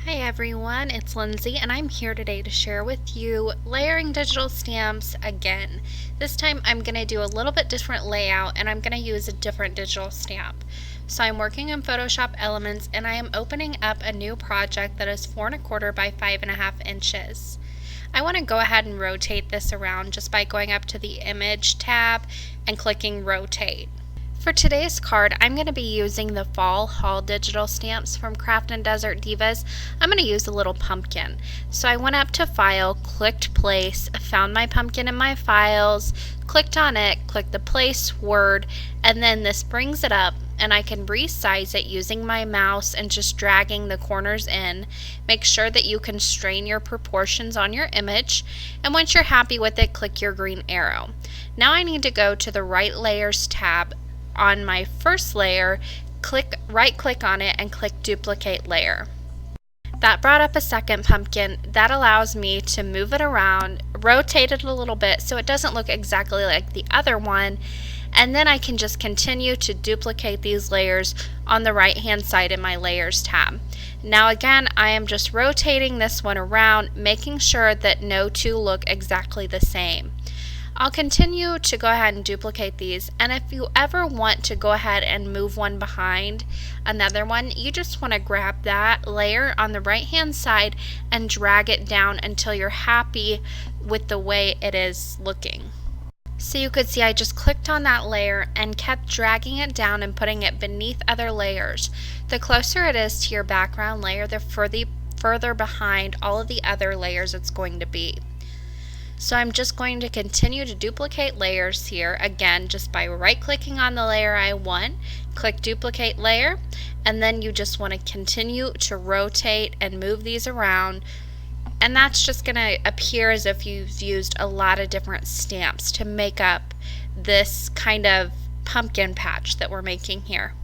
Hi everyone, it's Lindsay and I'm here today to share with you layering digital stamps again. This time I'm going to do a little bit different layout and I'm going to use a different digital stamp. So I'm working in Photoshop Elements and I am opening up a new project that is 4 1/4 by 5.5 inches. I want to go ahead and rotate this around just by going up to the Image tab and clicking Rotate. For today's card, I'm going to be using the Fall Haul digital stamps from Craft and Desert Divas. I'm going to use a little pumpkin. So I went up to File, clicked Place, found my pumpkin in my files, clicked on it, clicked the Place word, and then this brings it up and I can resize it using my mouse and just dragging the corners in. Make sure that you constrain your proportions on your image, and once you're happy with it, click your green arrow. Now I need to go to the Right Layers tab. On my first layer, right click on it and click Duplicate Layer. That brought up a second pumpkin. That allows me to move it around, rotate it a little bit so it doesn't look exactly like the other one, and then I can just continue to duplicate these layers on the right hand side in my Layers tab. Now again, I am just rotating this one around, making sure that no two look exactly the same. I'll continue to go ahead and duplicate these, and if you ever want to go ahead and move one behind another one, you just want to grab that layer on the right hand side and drag it down until you're happy with the way it is looking. So you could see I just clicked on that layer and kept dragging it down and putting it beneath other layers. The closer it is to your background layer, the further behind all of the other layers it's going to be. So I'm just going to continue to duplicate layers here, again just by right clicking on the layer I want, click Duplicate Layer, and then you just want to continue to rotate and move these around, and that's just going to appear as if you've used a lot of different stamps to make up this kind of pumpkin patch that we're making here.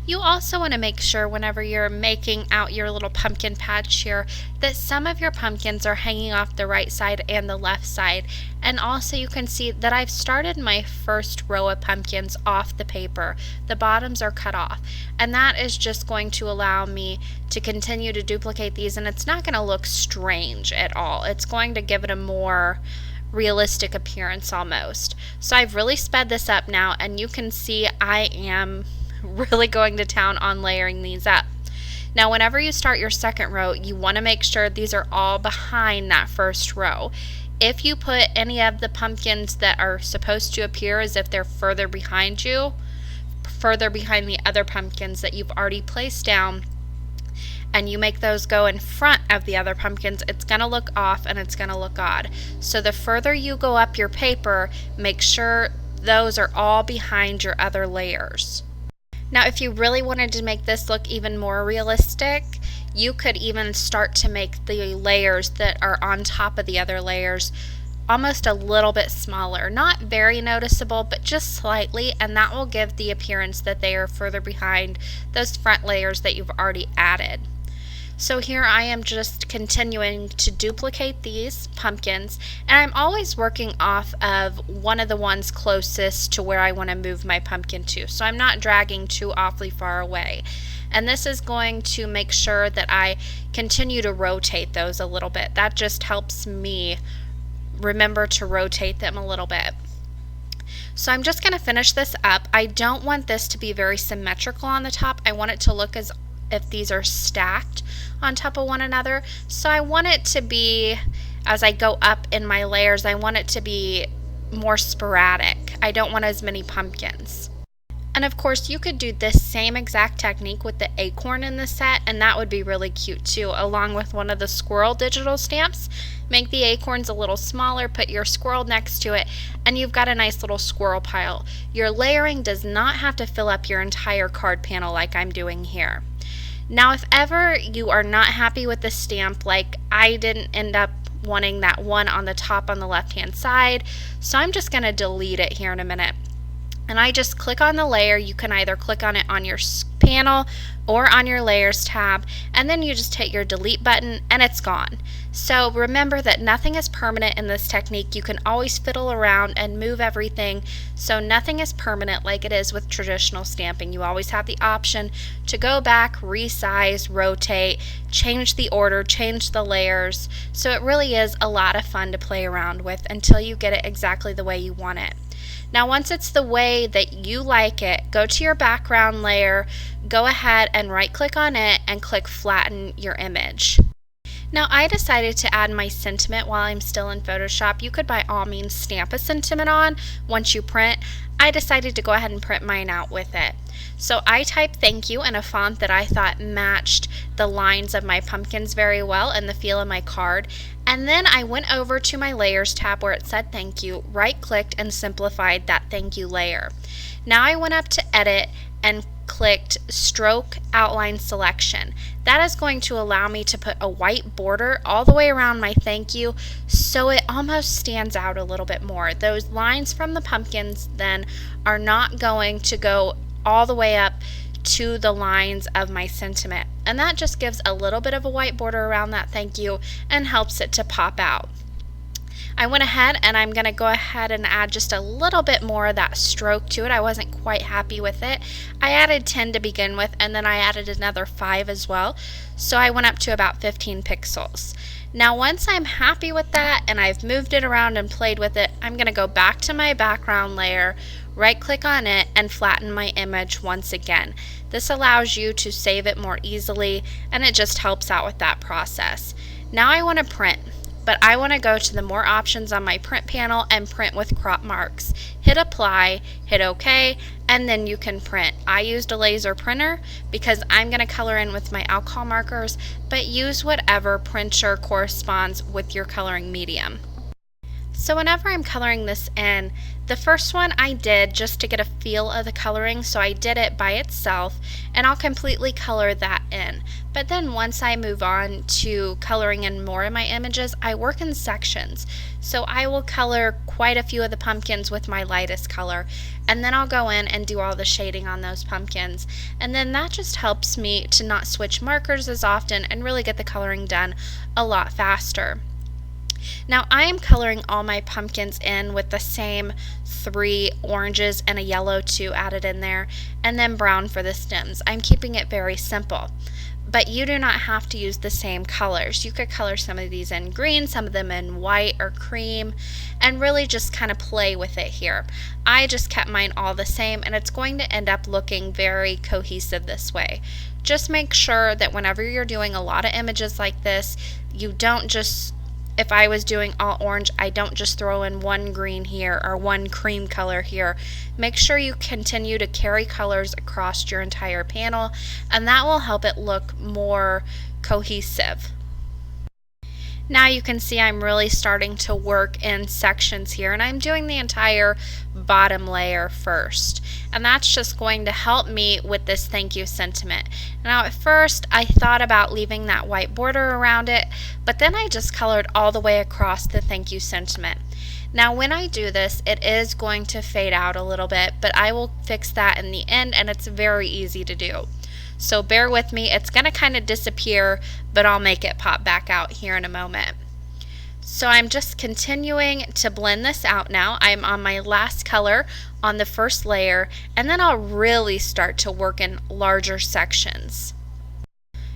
You also want to make sure whenever you're making out your little pumpkin patch here that some of your pumpkins are hanging off the right side and the left side. And also you can see that I've started my first row of pumpkins off the paper. The bottoms are cut off, and that is just going to allow me to continue to duplicate these, and it's not going to look strange at all. It's going to give it a more realistic appearance almost. So I've really sped this up now, and you can see I am really going to town on layering these up. Now whenever you start your second row, you want to make sure these are all behind that first row. If you put any of the pumpkins that are supposed to appear as if they're further behind you, further behind the other pumpkins that you've already placed down, and you make those go in front of the other pumpkins, it's going to look off and it's going to look odd. So the further you go up your paper, make sure those are all behind your other layers. Now if you really wanted to make this look even more realistic, you could even start to make the layers that are on top of the other layers almost a little bit smaller. Not very noticeable, but just slightly, and that will give the appearance that they are further behind those front layers that you've already added. So here I am just continuing to duplicate these pumpkins, and I'm always working off of one of the ones closest to where I want to move my pumpkin to. So I'm not dragging too awfully far away. And this is going to make sure that I continue to rotate those a little bit. That just helps me remember to rotate them a little bit. So I'm just going to finish this up. I don't want this to be very symmetrical on the top. I want it to look as if these are stacked on top of one another. So I want it to be, as I go up in my layers, I want it to be more sporadic. I don't want as many pumpkins. And of course you could do this same exact technique with the acorn in the set, and that would be really cute too, along with one of the squirrel digital stamps. Make the acorns a little smaller, put your squirrel next to it, and you've got a nice little squirrel pile. Your layering does not have to fill up your entire card panel like I'm doing here. Now if ever you are not happy with the stamp, like I didn't end up wanting that one on the top on the left hand side, so I'm just going to delete it here in a minute. And I just click on the layer. You can either click on it on your panel or on your layers tab, and then you just hit your delete button and it's gone. So remember that nothing is permanent in this technique. You can always fiddle around and move everything, so nothing is permanent like it is with traditional stamping. You always have the option to go back, resize, rotate, change the order, change the layers. So it really is a lot of fun to play around with until you get it exactly the way you want it. Now once it's the way that you like it, go to your background layer, go ahead and right click on it and click flatten your image. Now I decided to add my sentiment while I'm still in Photoshop. You could by all means stamp a sentiment on once you print. I decided to go ahead and print mine out with it. So I typed thank you in a font that I thought matched the lines of my pumpkins very well and the feel of my card. And then I went over to my layers tab where it said thank you, right clicked and simplified that thank you layer. Now I went up to edit and clicked stroke outline selection. That is going to allow me to put a white border all the way around my thank you so it almost stands out a little bit more. Those lines from the pumpkins then are not going to go all the way up to the lines of my sentiment, and that just gives a little bit of a white border around that thank you and helps it to pop out. I went ahead and I'm going to go ahead and add just a little bit more of that stroke to it. I wasn't quite happy with it. I added 10 to begin with, and then I added another 5 as well. So I went up to about 15 pixels. Now once I'm happy with that and I've moved it around and played with it, I'm going to go back to my background layer, right click on it and flatten my image once again. This allows you to save it more easily and it just helps out with that process. Now I want to print, but I want to go to the more options on my print panel and print with crop marks. Hit apply, hit OK, and then you can print. I used a laser printer because I'm going to color in with my alcohol markers, but use whatever printer corresponds with your coloring medium. So whenever I'm coloring this in, the first one I did just to get a feel of the coloring, so I did it by itself and I'll completely color that in. But then once I move on to coloring in more of my images, I work in sections. So I will color quite a few of the pumpkins with my lightest color, and then I'll go in and do all the shading on those pumpkins. And then that just helps me to not switch markers as often and really get the coloring done a lot faster. Now I am coloring all my pumpkins in with the same 3 oranges and a yellow 2 added in there, and then brown for the stems. I'm keeping it very simple. But you do not have to use the same colors. You could color some of these in green, some of them in white or cream, and really just kind of play with it here. I just kept mine all the same, and it's going to end up looking very cohesive this way. Just make sure that whenever you're doing a lot of images like this, you don't just, if I was doing all orange, I don't just throw in one green here or one cream color here. Make sure you continue to carry colors across your entire panel, and that will help it look more cohesive. Now you can see I'm really starting to work in sections here, and I'm doing the entire bottom layer first. And that's just going to help me with this thank you sentiment. Now at first I thought about leaving that white border around it, but then I just colored all the way across the thank you sentiment. Now when I do this, it is going to fade out a little bit, but I will fix that in the end, and it's very easy to do. So bear with me, it's going to kind of disappear, but I'll make it pop back out here in a moment. So I'm just continuing to blend this out now. I'm on my last color on the first layer, and then I'll really start to work in larger sections.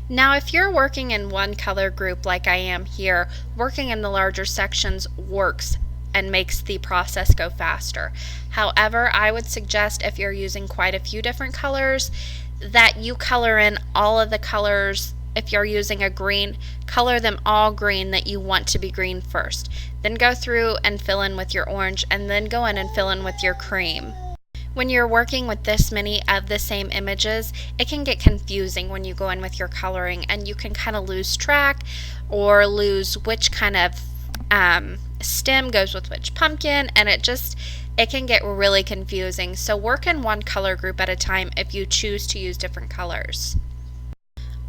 Now if you're working in one color group like I am here, working in the larger sections works and makes the process go faster. However, I would suggest if you're using quite a few different colors that you color in all of the colors. If you're using a green, color them all green that you want to be green first. Then go through and fill in with your orange, and then go in and fill in with your cream. When you're working with this many of the same images, it can get confusing when you go in with your coloring, and you can kind of lose track or lose which kind of stem goes with which pumpkin, and it can get really confusing. So work in one color group at a time if you choose to use different colors.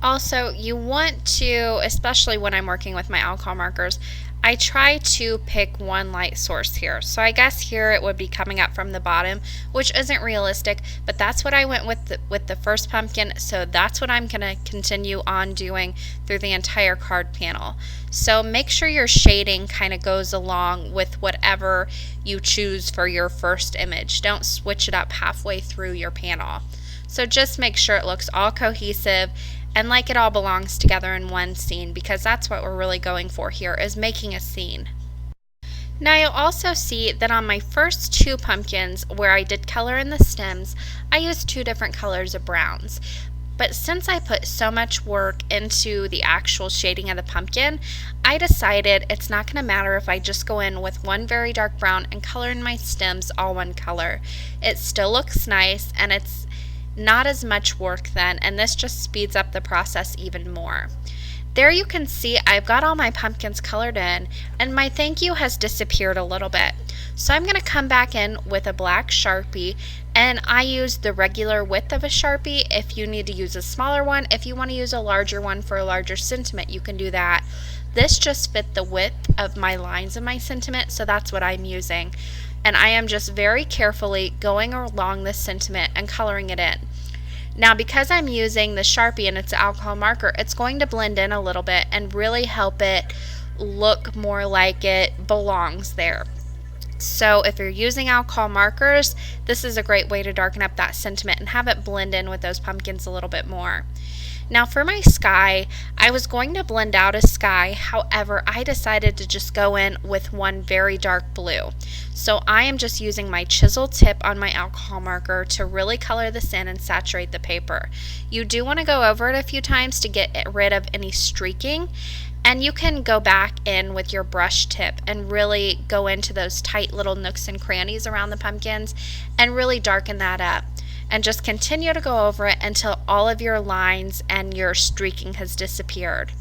Also, you want to, especially when I'm working with my alcohol markers, I try to pick one light source here. So I guess here it would be coming up from the bottom, which isn't realistic, but that's what I went with the first pumpkin, so that's what I'm going to continue on doing through the entire card panel. So make sure your shading kind of goes along with whatever you choose for your first image. Don't switch it up halfway through your panel. So just make sure it looks all cohesive and like it all belongs together in one scene, because that's what we're really going for here, is making a scene. Now you'll also see that on my first two pumpkins where I did color in the stems, I used two different colors of browns. But since I put so much work into the actual shading of the pumpkin, I decided it's not going to matter if I just go in with one very dark brown and color in my stems all one color. It still looks nice, and it's not as much work then, and this just speeds up the process even more. There you can see I've got all my pumpkins colored in, and my thank you has disappeared a little bit. So I'm going to come back in with a black Sharpie, and I use the regular width of a Sharpie. If you need to use a smaller one, if you want to use a larger one for a larger sentiment, you can do that. This just fit the width of my lines of my sentiment, so that's what I'm using. And I am just very carefully going along this sentiment and coloring it in. Now because I'm using the Sharpie and it's an alcohol marker, it's going to blend in a little bit and really help it look more like it belongs there. So if you're using alcohol markers, this is a great way to darken up that sentiment and have it blend in with those pumpkins a little bit more. Now for my sky, I was going to blend out a sky, however, I decided to just go in with one very dark blue. So I am just using my chisel tip on my alcohol marker to really color this in and saturate the paper. You do want to go over it a few times to get rid of any streaking, and you can go back in with your brush tip and really go into those tight little nooks and crannies around the pumpkins and really darken that up. And just continue to go over it until all of your lines and your streaking has disappeared.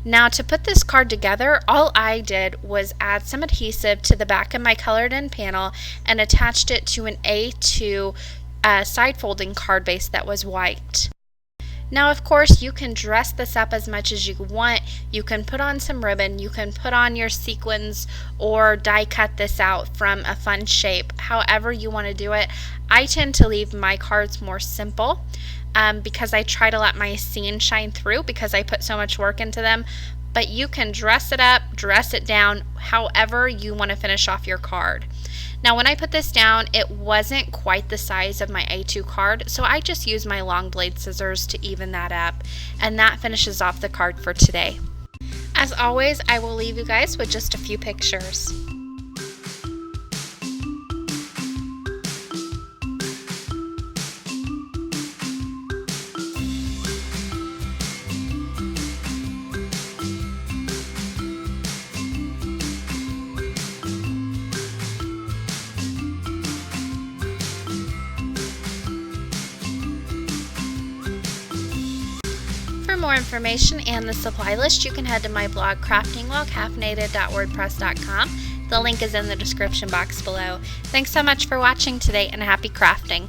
Now to put this card together, all I did was add some adhesive to the back of my colored in panel and attached it to an A2 side folding card base that was white. Now of course you can dress this up as much as you want. You can put on some ribbon, you can put on your sequins, or die cut this out from a fun shape, however you want to do it. I tend to leave my cards more simple because I try to let my scene shine through because I put so much work into them. But you can dress it up, dress it down, however you want to finish off your card. Now when I put this down, it wasn't quite the size of my A2 card, so I just used my long blade scissors to even that up, and that finishes off the card for today. As always, I will leave you guys with just a few pictures. For more information and the supply list, you can head to my blog craftingwhilecaffeinated.wordpress.com. The link is in the description box below. Thanks so much for watching today, and happy crafting!